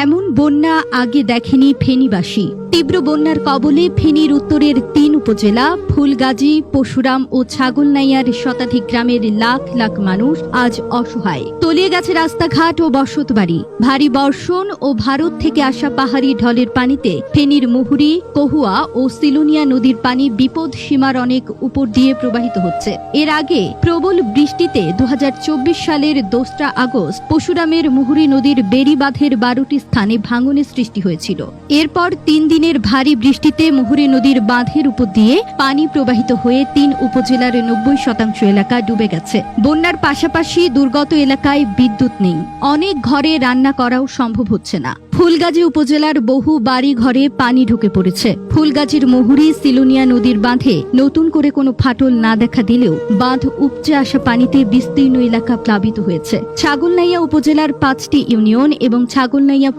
এমন বন্যা আগে দেখেনি ফেনীবাসী। তীব্র বন্যার কবলে ফেনীর উত্তরের ৩ উপজেলা ফুলগাজী, পরশুরাম ও ছাগলনাইয়ার শতাধিক গ্রামের লাখ লাখ মানুষ আজ অসহায়। তলিয়ে গেছে রাস্তাঘাট ও বসতবাড়ি। ভারী বর্ষণ ও ভারত থেকে আসা পাহাড়ি ঢলের পানিতে ফেনীর মুহুরী, কহুয়া ও সিলুনিয়া নদীর পানি বিপদ সীমার অনেক উপর দিয়ে প্রবাহিত হচ্ছে। এর আগে প্রবল বৃষ্টিতে ২০২৪ সালের ২রা আগস্ট পরশুরামের মুহুরী নদীর বেড়িবাঁধের ১২টি স্থানে ভাঙনের সৃষ্টি হয়েছিল। এরপর ৩ দিনের ভারী বৃষ্টিতে মুহুরী নদীর বাঁধের উপর দিয়ে পানি প্রবাহিত হয়ে ৩ উপজেলার ৯০% এলাকা ডুবে গেছে। বন্যার পাশাপাশি দুর্গত এলাকায় বিদ্যুৎ নেই। অনেক ঘরে রান্না করাও সম্ভব হচ্ছে না। ফুলগাজী উপজেলার বহু বাড়ি ঘরে পানি ঢুকে পড়েছে। ফুলগাজীর মুহুরী, সিলুনিয়া নদীর বাঁধে নতুন করে কোনো ফাটল না দেখা দিলেও বাঁধ উপচে আসা পানিতে বিস্তীর্ণ এলাকা প্লাবিত হয়েছে। ছাগলনাইয়া উপজেলার ৫টি ইউনিয়ন এবং ছাগলনাইয়া